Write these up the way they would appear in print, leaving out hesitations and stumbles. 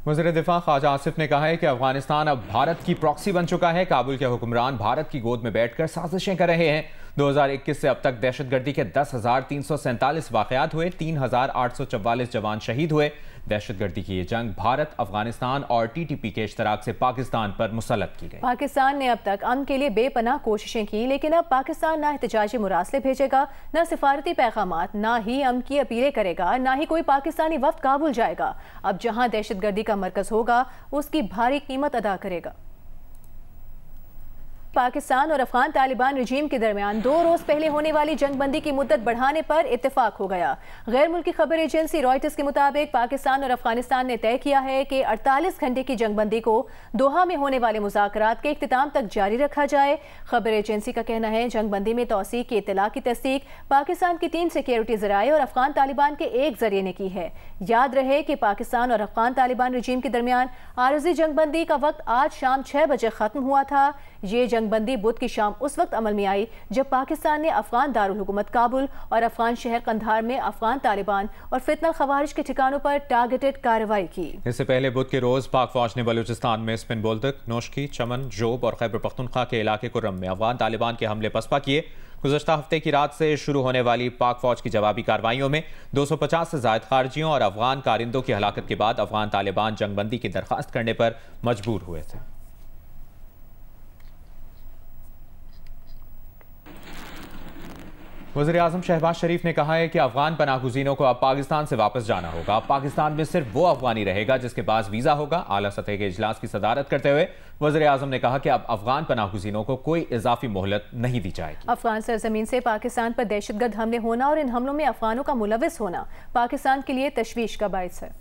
वज़ीर दिफा ख्वाजा आसिफ ने कहा है कि अफगानिस्तान अब भारत की प्रॉक्सी बन चुका है। काबुल के हुक्मरान भारत की गोद में बैठकर साजिशें कर रहे हैं। 2021 से अब तक दहशतगर्दी के 10,347 वाक़यात हुए, 3,844 जवान शहीद हुए। दहशतगर्दी की ये जंग भारत, अफगानिस्तान और TTP के इश्तराक से पाकिस्तान पर मुसल्लत की गई। पाकिस्तान ने अब तक अमन के लिए बेपनाह कोशिशें की, लेकिन अब पाकिस्तान ना एहतजाजी मुरासले भेजेगा, न सिफारती पैगामात, ना ही अमन की अपीलें करेगा, ना ही कोई पाकिस्तानी वफ्द काबुल जाएगा। अब जहां दहशतगर्दी का मरकज होगा उसकी भारी कीमत अदा करेगा। पाकिस्तान और अफगान तालिबान रजीम के दरमियान 2 रोज पहले होने वाली जंगबंदी की मुद्दत बढ़ाने पर इत्तेफाक हो गया। गैर मुल्की खबर एजेंसी रॉयटर्स के मुताबिक पाकिस्तान और अफगानिस्तान ने तय किया है कि 48 घंटे की जंगबंदी को दोहा में होने वाले मुज़ाकरात के इख्तिताम तक जारी रखा जाए। खबर एजेंसी का कहना है जंगबंदी में तौसीक की इत्तला की तस्दीक पाकिस्तान की 3 सिक्योरिटी ज़राए और अफगान तालिबान के एक जरिए ने की है। याद रहे कि पाकिस्तान और अफगान तालिबान रजीम के दरमियान आरज़ी जंगबंदी का वक्त आज शाम 6 बजे खत्म हुआ था। ये जंगबंदी बुध की शाम उस वक्त अमल में आई जब पाकिस्तान ने अफगान दारुल हुकूमत काबुल और अफगान शहर कंधार में अफगान तालिबान और फितना खवारिज के ठिकानों पर टारगेटेड कार्रवाई की। इससे पहले बुध के रोज पाक फौज ने बलूचिस्तान में स्पिन बोल्तक, नोशकी, चमन, जोब और खैबर पख्तूनख्वा के इलाके कुर्रम में अफगान तालिबान के हमले पसपा किए। गुज़श्ता हफ्ते की रात से शुरू होने वाली पाक फौज की जवाबी कार्रवाइयों में 250 से ज़ायद खारजियों और अफगान कारिंदों की हलाकत के बाद अफगान तालिबान जंगबंदी की दरख्वास्त करने पर मजबूर हुए थे। वज़ीर आज़म शहबाज शरीफ ने कहा है कि अफगान पनाहगुज़ीनों को अब पाकिस्तान से वापस जाना होगा। अब पाकिस्तान में सिर्फ वो अफगानी रहेगा जिसके पास वीज़ा होगा। आला सतह के इजलास की सदारत करते हुए वज़ीर आज़म ने कहा कि अब अफगान पनाहगुज़ीनों को कोई इजाफी मोहलत नहीं दी जाएगी। अफगान सरजमीन से पाकिस्तान पर दहशतगर्द हमले होना और इन हमलों में अफगानों का मुलविस होना पाकिस्तान के लिए तशवीश का बाइस है।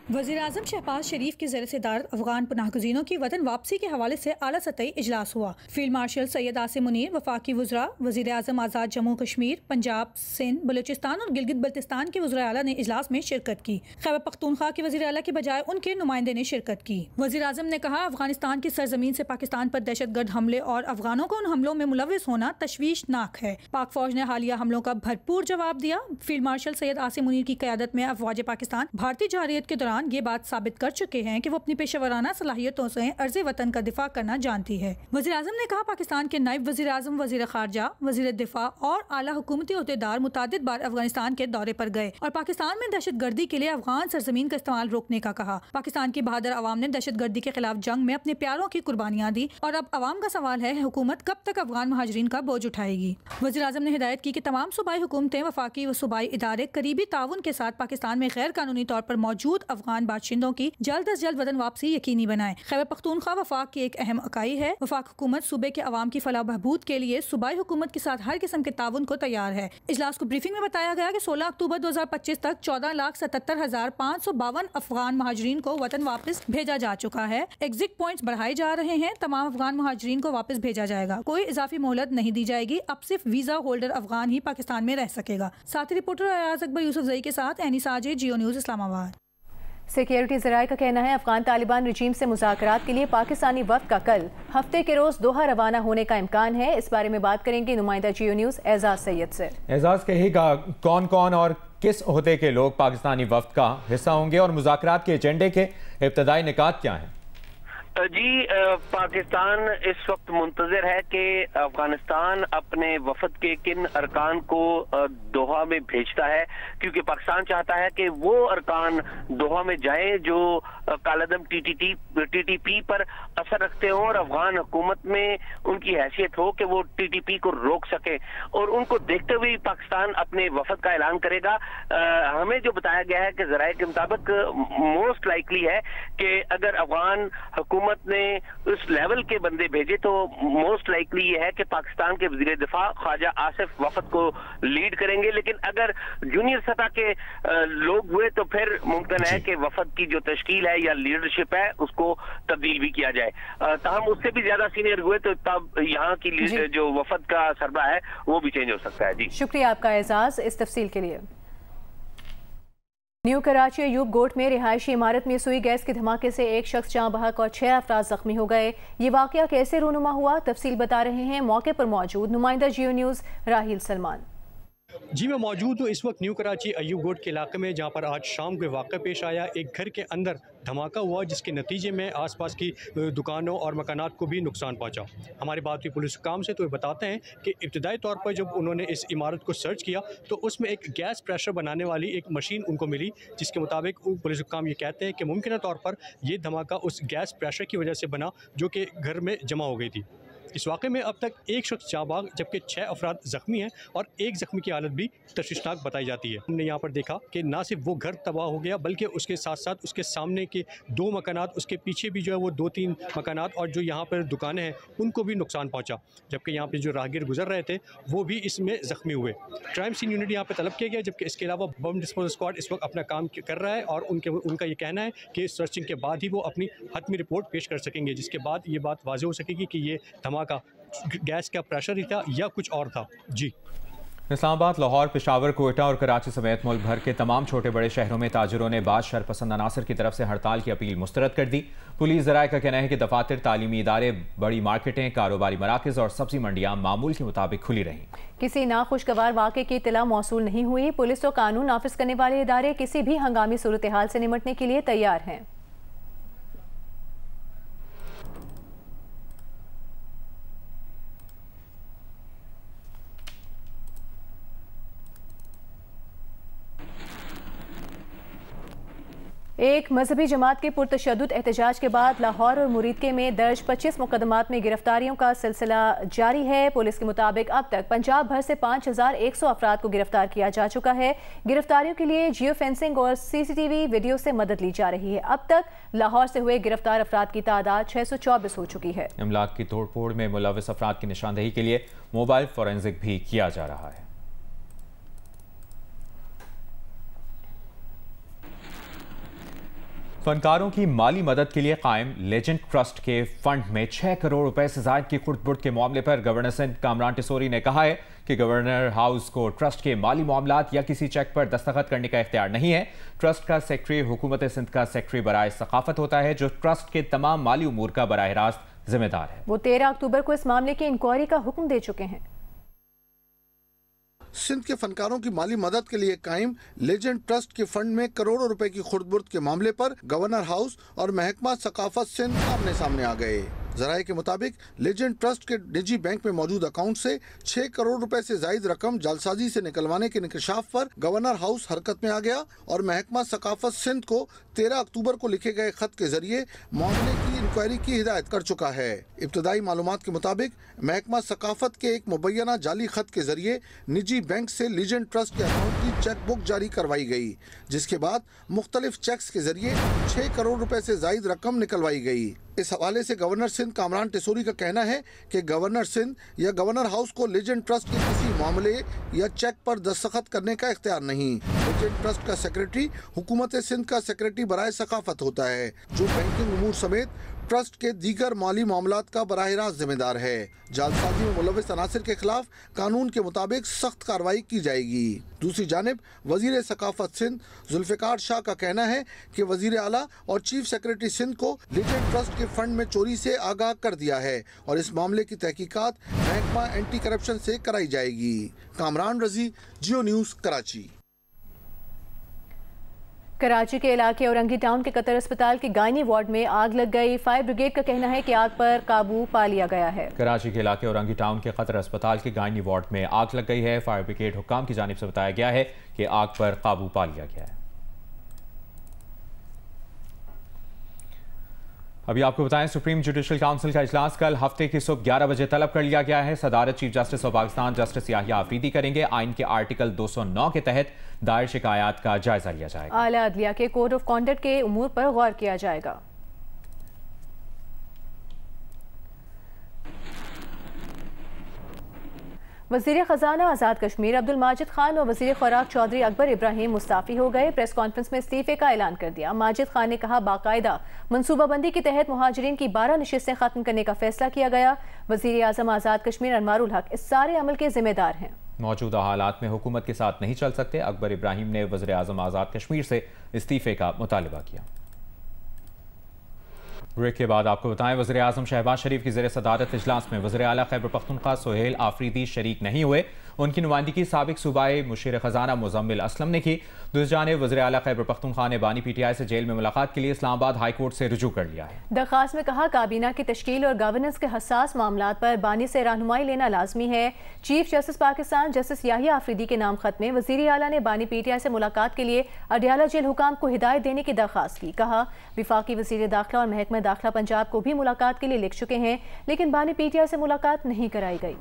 वज़ीर आज़म शहबाज शरीफ की ज़ेर सदारत अफगान पनाहगुज़ीनों की वतन वापसी के हवाले से आला सतही इजलास हुआ। फील्ड मार्शल सैयद आसिम मुनीर, वफाकी वज़रा, वज़ीर आज़म आज़ाद जम्मू कश्मीर, पंजाब, सिंध, बलूचिस्तान और गिलगित बल्तिस्तान के वज़ीर आला ने इजलास में शिरकत की। खैबर पख्तूनख्वा के वज़ीर आला के बजाय उनके नुमाइंदे ने शिरकत की। वज़ीर आज़म ने कहा अफगानिस्तान की सरजमीन से पाकिस्तान पर दहशतगर्द हमले और अफगानों को उन हमलों में मुलविस होना तशवीशनाक है। पाक फौज ने हालिया हमलों का भरपूर जवाब दिया। फील्ड मार्शल सैयद आसिम मुनीर की क़यादत में अफवाज पाकिस्तान भारतीय जारियत के दौरान ये बात साबित कर चुके हैं कि वो अपनी पेशेवराना सलाहियतों से अर्ज़ वतन का दिफा करना जानती है। वज़ीर आज़म ने कहा पाकिस्तान के नायब वज़ीर आज़म, वज़ीर ख़ारजा, वज़ीर दिफा और आला हुकूमती ओहदेदार मुतादिद बार अफगानिस्तान के दौरे पर गए और पाकिस्तान में दहशतगर्दी के लिए अफगान सरजमीन का इस्तेमाल रोकने का कहा। पाकिस्तान की बहादुर अवाम ने दहशतगर्दी के खिलाफ जंग में अपने प्यारों की कुर्बानियाँ दी और अब अवाम का सवाल है हुकूमत कब तक अफगान महाजरीन का बोझ उठाएगी। वज़ीर आज़म ने हिदायत की कि तमाम सूबाई हुकूमतें, वफाकी व सूबाई इदारे करीबी ताउन के साथ पाकिस्तान में गैर कानूनी तौर पर मौजूद अफगान बाशिंदों की जल्द अज जल्द वतन वापसी यकीनी बनाएं। खैबर पख्तूनख्वा वफाक की एक अहम इकाई है। वफाक हुकूमत सूबे के अवाम की फलाह बहबूद के लिए सूबाई हुकूमत के साथ हर किस्म के ताउन को तैयार है। इजलास को ब्रीफिंग में बताया गया कि 16 अक्टूबर 2025 तक 14,77,552 अफगान महाजरीन को वतन वापस भेजा जा चुका है। एग्जिट पॉइंट्स बढ़ाए जा रहे हैं। तमाम अफगान महाजरीन को वापस भेजा जाएगा। कोई इजाफी मोहलत नहीं दी जाएगी। अब सिर्फ वीजा होल्डर अफगान ही पाकिस्तान में रह सकेगा। साथी रिपोर्टर अयाज अकबर यूसुफ जई के साथ एनी साजिद, जियो न्यूज़, इस्लामाबाद। सिक्योरिटी ज़राए का कहना है अफगान तालिबान रजीम से मुज़ाकरात के लिए पाकिस्तानी वक्त का कल हफ्ते के रोज दोहा रवाना होने का इम्कान है। इस बारे में बात करेंगे नुमाइंदा जियो न्यूज़ एजाज सैयद से। एजाज कहेगा कौन कौन और किस ओहदे के लोग पाकिस्तानी वक्त का हिस्सा होंगे और मुज़ाकरात के एजेंडे के इब्तदाई निकात क्या हैं? जी, पाकिस्तान इस वक्त मुंतजर है कि अफगानिस्तान अपने वफद के किन अरकान को दोहा में भेजता है, क्योंकि पाकिस्तान चाहता है कि वो अरकान दोहा में जाएं जो कालादम TTP पर असर रखते हों और अफगान हुकूमत में उनकी हैसियत हो कि वो TTP को रोक सके, और उनको देखते हुए पाकिस्तान अपने वफद का ऐलान करेगा। हमें जो बताया गया है कि ज़राए के मुताबिक मोस्ट लाइकली है कि अगर अफगान हुकूमत ने उस लेवल के बंदे भेजे तो मोस्ट लाइकली ये है कि पाकिस्तान के वज़ीर दिफा ख्वाजा आसिफ वफद को लीड करेंगे, लेकिन अगर जूनियर सतह के लोग हुए तो फिर मुमकिन है कि वफद की जो तश्कील है या लीडरशिप है उसको तब्दील भी किया जाए। ताहम उससे भी ज्यादा सीनियर हुए तो तब यहाँ की जो वफद का सरबराह है वो भी चेंज हो सकता है। जी शुक्रिया आपका एजाज इस तफसील के लिए। न्यू कराची अयूब गोट में रिहायशी इमारत में सुई गैस के धमाके से एक शख्स जाँ बहक और 6 अफराद जख्मी हो गए। ये वाकया कैसे रूनुमा हुआ, तफसील बता रहे हैं मौके पर मौजूद नुमाइंदा जियो न्यूज़ राहिल सलमान। जी मैं मौजूद हूँ इस वक्त न्यू कराची अयूब गोड के इलाके में, जहाँ पर आज शाम को वाक़या पेश आया। एक घर के अंदर धमाका हुआ जिसके नतीजे में आसपास की दुकानों और मकानात को भी नुकसान पहुंचा। हमारी बात हुई पुलिस हुकाम से तो वे बताते हैं कि इब्तदाई तौर पर जब उन्होंने इस इमारत को सर्च किया तो उसमें एक गैस प्रेशर बनाने वाली एक मशीन उनको मिली, जिसके मुताबिक पुलिस हुकाम ये कहते हैं कि मुमकिन तौर पर यह धमाका उस गैस प्रेशर की वजह से बना जो कि घर में जमा हो गई थी। इस वाक़े में अब तक एक शख्स जाबाग जबकि 6 अफराद ज़ख्मी हैं और एक ज़ख्मी की हालत भी तशवीशनाक बताई जाती है। हमने यहाँ पर देखा कि ना सिर्फ वो घर तबाह हो गया बल्कि उसके साथ साथ उसके सामने के 2 मकानात, उसके पीछे भी जो है वो 2-3 मकानात और जो यहाँ पर दुकानें हैं उनको भी नुकसान पहुँचा, जबकि यहाँ पर जो राहगीर गुजर रहे थे वो भी इसमें ज़ख्मी हुए। क्राइम सीन यूनिट यहाँ पर तलब किया गया, जबकि इसके अलावा बम डिस्पोजल स्क्वाड इस वक्त अपना काम कर रहा है और उनका ये कहना है कि सर्चिंग के बाद ही वो अपनी हतमी रिपोर्ट पेश कर सकेंगे, जिसके बाद ये बात वाज़ेह हो सकेगी कि ये धमाका गैस का प्रेशर ही था या कुछ और था। जी इस्लामाबाद, लाहौर, पेशावर, कोयटा और कराची समेत मुल्क भर के तमाम छोटे बड़े शहरों में ताजिरों ने बाज़ शरपसंद अनासर की तरफ से हड़ताल की अपील मुस्तरद कर दी। पुलिस ज़राए का कहना है कि दफातर, तालीमी इदारे, बड़ी मार्केटें, कारोबारी मराकज़ और सब्जी मंडियां मामूल के मुताबिक खुली रहीं। किसी नाखुशगवार वाक़े की इत्तला मौसूल नहीं हुई। पुलिस और कानून नाफिज करने वाले इदारे किसी भी हंगामी सूरत हाल से निपटने के लिए तैयार हैं। एक मजहबी जमात के पुरतशद्दुद एहतजाज के बाद लाहौर और मुरीदके में दर्ज 25 मुकदमात में गिरफ्तारियों का सिलसिला जारी है। पुलिस के मुताबिक अब तक पंजाब भर से 5100 अफराद को गिरफ्तार किया जा चुका है। गिरफ्तारियों के लिए जियो फेंसिंग और CCTV वीडियो से मदद ली जा रही है। अब तक लाहौर से हुए गिरफ्तार अफराद की तादाद 624 हो चुकी है। इमलाक की तोड़फोड़ में मुलविस अफराद की निशानदेही के लिए मोबाइल फोरेंसिक भी किया जा रहा है। फनकारों की माली मदद के लिए कायम लेजेंड ट्रस्ट के फंड में 6 करोड़ रुपए से ज्यादा की खुर्द-बुर्द के मामले पर गवर्नर सिंध कामरान टिसोरी ने कहा है कि गवर्नर हाउस को ट्रस्ट के माली मामलात या किसी चेक पर दस्तखत करने का इख्तियार नहीं है। ट्रस्ट का सेक्रेटरी हुकूमत सिंध का सेक्रेटरी बराए सकाफत होता है, जो ट्रस्ट के तमाम माली उमूर का बराह रास्त जिम्मेदार है। वो 13 अक्टूबर को इस मामले की इंक्वायरी का हुक्म दे चुके हैं। सिंध के फनकारों की माली मदद के लिए कायम लेजेंड ट्रस्ट के फंड में करोड़ों रुपए की खुर्द-बुर्द के मामले पर गवर्नर हाउस और महकमा सकाफत सिंध आमने सामने आ गए। ज़राए के मुताबिक लेजेंड ट्रस्ट के निजी बैंक में मौजूद अकाउंट से 6 करोड़ रुपए से जायद रकम जालसाजी से निकलवाने के इंकशाफ पर गवर्नर हाउस हरकत में आ गया और महकमा सकाफत सिंध को 13 अक्टूबर को लिखे गए खत के जरिए मामले की इंक्वायरी की हिदायत कर चुका है। इब्तदाई मालूमात के मुताबिक महकमा सकाफत के एक मुबैना जाली खत के जरिए निजी बैंक से लेजेंड ट्रस्ट के अकाउंट की चेक बुक जारी करवाई गई, जिसके बाद मुख्तलिफ चेक्स के जरिए 6 करोड़ रुपए से जायद रकम निकलवाई गई। इस हवाले से गवर्नर सिंध कामरान टिसोरी का कहना है कि गवर्नर सिंध या गवर्नर हाउस को लेजेंड ट्रस्ट के किसी मामले या चेक पर दस्तखत करने का इख्तियार नहीं। लेजेंड ट्रस्ट का सेक्रेटरी हुकूमत सिंध का सेक्रेटरी बराए सकाफत होता है, जो बैंकिंग उमूर समेत ट्रस्ट के दीगर माली मामलात का बराह रास्त जिम्मेदार है। जालसाजी में मुलविस अनासिर के खिलाफ कानून के मुताबिक सख्त कार्रवाई की जाएगी। दूसरी जानिब वजीर सकाफत सिंध जुल्फिकार शाह का कहना है कि वजीर आला और चीफ सेक्रेटरी सिंध को लेजेंड ट्रस्ट के फंड में चोरी से आगाह कर दिया है और इस मामले की तहकीकात महकमा एंटी करप्शन से कराई जाएगी। कामरान रजी, जियो न्यूज़, कराची। कराची के इलाके औरंगी टाउन के कतर अस्पताल के गायनी वार्ड में आग लग गई। फायर ब्रिगेड का कहना है कि आग पर काबू पा लिया गया है। कराची के इलाके औरंगी टाउन के कतर अस्पताल के गायनी वार्ड में आग लग गई है। फायर ब्रिगेड हुक्काम की जानिब से बताया गया है कि आग पर काबू पा लिया गया है। अभी आपको बताएं, सुप्रीम जुडिशल काउंसिल का इजलास कल हफ्ते की सुबह 11 बजे तलब कर लिया गया है। सदारत chief justice of Pakistan justice Yahya Afridi करेंगे। आइन के आर्टिकल 209 के तहत दायर शिकायत का जायजा लिया जाएगा। आला अदलिया के कोड ऑफ कॉन्डक्ट के उमूर पर गौर किया जाएगा। वज़ीर ख़जाना आज़ाद कश्मीर अब्दुल माजिद खान और वज़ीर खुराक चौधरी अकबर इब्राहिम मुस्ताफ़ी हो गए। प्रेस कॉन्फ्रेंस में इस्तीफे का ऐलान कर दिया। माजिद खान ने कहा, बाकायदा मनसूबाबंदी के तहत मुहाजिरीन की 12 नशिस्तें खत्म करने का फैसला किया गया। वज़ीर आज़म आज़ाद कश्मीर अनवारुल हक इस सारे अमल के जिम्मेदार हैं। मौजूदा हालात में हुकूमत के साथ नहीं चल सकते। अकबर इब्राहिम ने वज़ीर आज़म आज़ाद कश्मीर से इस्तीफे का मुतालबा किया। ब्रेक के बाद आपको बताएं, वज़ीर आज़म शहबाज शरीफ की ज़ेर सदारत इजलास में वज़ीर आला खैबर पख्तूनख्वा सुहेल आफरीदी शरीक नहीं हुए। उनकी नुमाइंदगी साबिक सूबाई मुशीर खजाना मुजम्मिल असलम ने की। दूसरी जानिब वज़ीर आला खैबर पख्तूनख्वा ने बानी PTI से जेल में मुलाकात के लिए इस्लामाबाद हाई कोर्ट से रुजू कर लिया है। दरखास्त में कहा काबीना की तश्कील और गवर्नेंस के हसास मामलात पर बानी से रहनुमाई लेना लाजमी है। Chief justice Pakistan justice Yahya Afridi के नाम खत में वज़ीर आला ने बानी PTI से मुलाकात के लिए अडयाला जेल हुकाम को हिदायत देने की दरखास्त की। कहा विफाकी वज़ीर दाखिला और महकमा दाखिला पंजाब को भी मुलाकात के लिए लिख चुके हैं, लेकिन बानी PTI से मुलाकात नहीं कराई गई।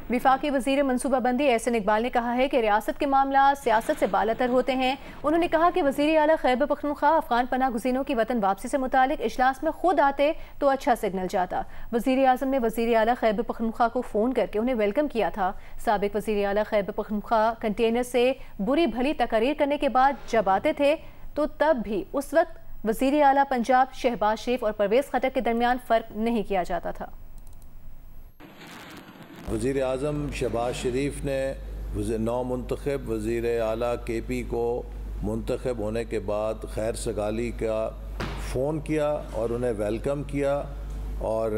विफाकी वज़ीर मनसूबाबंदी एहसन इकबाल ने कहा है कि रियासत के मामला सियासत से बालातर होते हैं। उन्होंने कहा कि वज़ीर आला खैबर पख्तूनख्वा अफगान पनाह गुज़ीनों की वतन वापसी से मुतालिक इजलास में खुद आते तो अच्छा सिग्नल जाता। वज़ीर आज़म ने वज़ीर आला खैबर पख्तूनख्वा को फ़ोन करके उन्हें वेलकम किया था। साबिक वज़ीर आला खैबर पख्तूनख्वा कंटेनर से बुरी भली तकरीर करने के बाद जब आते थे तो तब भी उस वक्त वज़ीर आला पंजाब शहबाज शरीफ और परवेज़ खटक के दरमियान फ़र्क नहीं किया जाता था। वज़ीर आज़म शहबाज शरीफ ने नौ मुंतखब वज़ीर आला KP को मुंतखब होने के बाद खैर सगाली का फ़ोन किया और उन्हें वेलकम किया और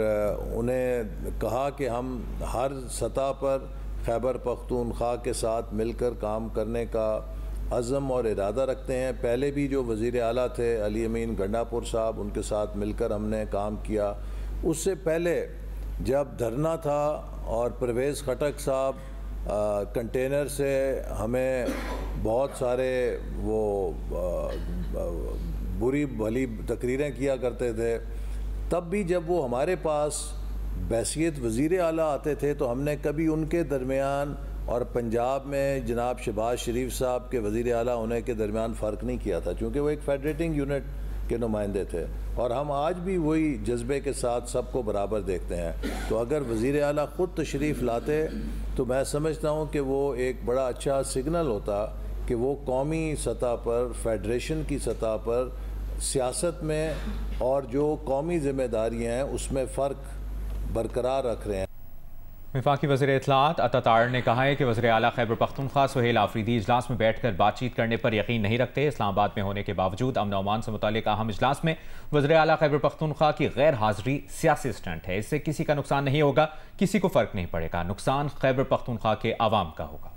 उन्हें कहा कि हम हर सतह पर खैबर पख्तूनख्वा के साथ मिलकर काम करने का अज़म और इरादा रखते हैं। पहले भी जो वज़ीर आला थे अली अमीन गंडापुर साहब, उनके साथ मिलकर हमने काम किया। उससे पहले जब धरना था और परवेज़ खटक साहब कंटेनर से हमें बहुत सारे वो बुरी भली तकरीरें किया करते थे, तब भी जब वो हमारे पास बैसियत वज़ीर आला आते थे तो हमने कभी उनके दरमियान और पंजाब में जनाब शहबाज शरीफ साहब के वज़ीर आला होने के दरमियान फ़र्क नहीं किया था, क्योंकि वो एक फेडरेटिंग यूनिट के नुमाइंदे थे और हम आज भी वही जज्बे के साथ सबको बराबर देखते हैं। तो अगर वज़ीर आला ख़ुद तशरीफ़ लाते तो मैं समझता हूँ कि वो एक बड़ा अच्छा सिग्नल होता कि वो कौमी सतह पर, फेडरेशन की सतह पर, सियासत में और जो कौमी ज़िम्मेदारियाँ हैं उसमें फ़र्क बरकरार रख रहे हैं। वफाकी वज़ीर इत्तलात अता तार ने कहा है कि वज़ीर आला खैबर पख्तूनख्वा सुहेल आफरीदी इजलास में बैठकर बातचीत करने पर यकीन नहीं रखते। इस्लामाबाद में होने के बावजूद अमन अमान से मुताल्लिक़ अहम इजलास में वज़ीर आला खैबर पख्तूनख्वा की गैर हाज़िरी सियासी स्टंट है। इससे किसी का नुकसान नहीं होगा, किसी को फ़र्क नहीं पड़ेगा, नुकसान खैबर पख्तूनख्वा के अवाम का होगा।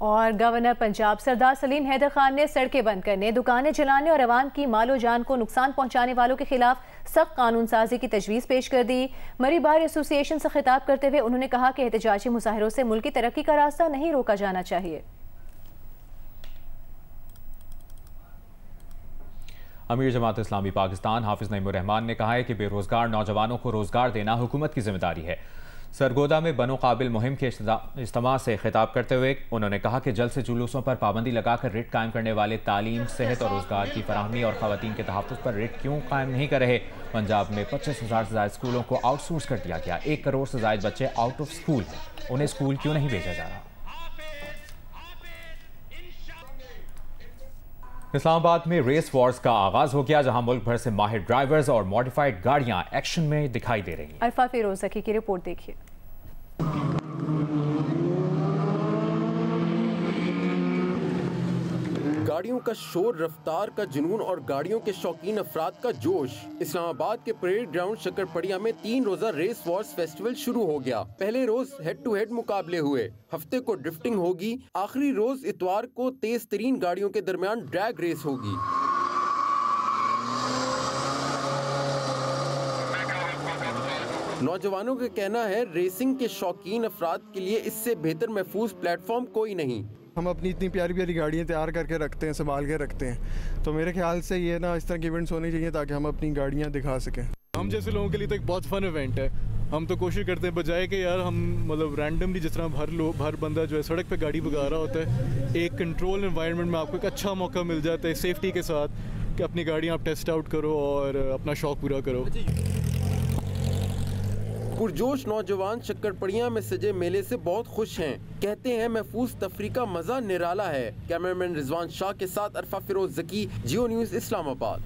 और गवर्नर पंजाब सरदार सलीम हैदर खान ने सड़कें बंद करने, दुकानें जलाने और अवाम की मालो जान को नुकसान पहुंचाने वालों के खिलाफ सख्त कानून साजी की तजवीज़ पेश कर दी। मरी बार एसोसिएशन से खिताब करते हुए उन्होंने कहा कि एहतजाजी मुजाहिरों से मुल्क की तरक्की का रास्ता नहीं रोका जाना चाहिए। अमीर जमात इस्लामी पाकिस्तान हाफिज नईमुर रहमान ने कहा है कि बेरोजगार नौजवानों को रोजगार देना हुकूमत की जिम्मेदारी है। सरगोदा में बनो काबिल मुहिम के इज्तिमा से खिताब करते हुए उन्होंने कहा कि जल्द से जुलूसों पर पाबंदी लगाकर रिट कायम करने वाले तालीम, सेहत और रोजगार की फराहमी और खवातीन के तहफ़्फ़ुज़ पर रिट क्यों कायम नहीं कर रहे। पंजाब में 25,000 से ज़ायद स्कूलों को आउटसोर्स कर दिया गया। 1 करोड़ से ज़ायद बच्चे आउट ऑफ स्कूल हैं, उन्हें स्कूल क्यों नहीं भेजा जा रहा। इस्लामाबाद में रेस वॉर्स का आगाज हो गया, जहां मुल्क भर से माहिर ड्राइवर्स और मॉडिफाइड गाड़ियां एक्शन में दिखाई दे रही हैं। अरफा फिरोज ज़की की रिपोर्ट देखिए। गाड़ियों का शोर, रफ्तार का जुनून और गाड़ियों के शौकीन अफराद का जोश। इस्लामाबाद के परेड ग्राउंड शक्करपड़िया में 3 रोजा रेस वॉर्स फेस्टिवल शुरू हो गया। पहले रोज हेड टू हेड मुकाबले हुए, हफ्ते को ड्रिफ्टिंग होगी, आखिरी रोज इतवार को तेज तरीन गाड़ियों के दरमियान ड्रैग रेस होगी। नौजवानों का कहना है रेसिंग के शौकीन अफराद के लिए इससे बेहतर महफूज प्लेटफॉर्म कोई नहीं। हम अपनी इतनी प्यारी प्यारी गाड़ियाँ तैयार करके रखते हैं, संभाल के रखते हैं, तो मेरे ख्याल से ये ना इस तरह के इवेंट्स होने चाहिए ताकि हम अपनी गाड़ियाँ दिखा सकें। हम जैसे लोगों के लिए तो एक बहुत फन इवेंट है। हम तो कोशिश करते हैं बजाय कि यार हम मतलब रैंडमली जिस तरह हर बंदा जो है सड़क पे गाड़ी भगा रहा होता है, एक कंट्रोल एनवायरनमेंट में आपको एक अच्छा मौका मिल जाता है सेफ्टी के साथ कि अपनी गाड़ियाँ आप टेस्ट आउट करो और अपना शौक पूरा करो। पुरजोश नौजवान शक्करपड़िया में सजे मेले से बहुत खुश हैं। कहते हैं महफूज तफरी का मजा निराला है। कैमरामैन रिजवान शाह के साथ अरफा फिरोज ज़की, जियो न्यूज़ इस्लामाबाद।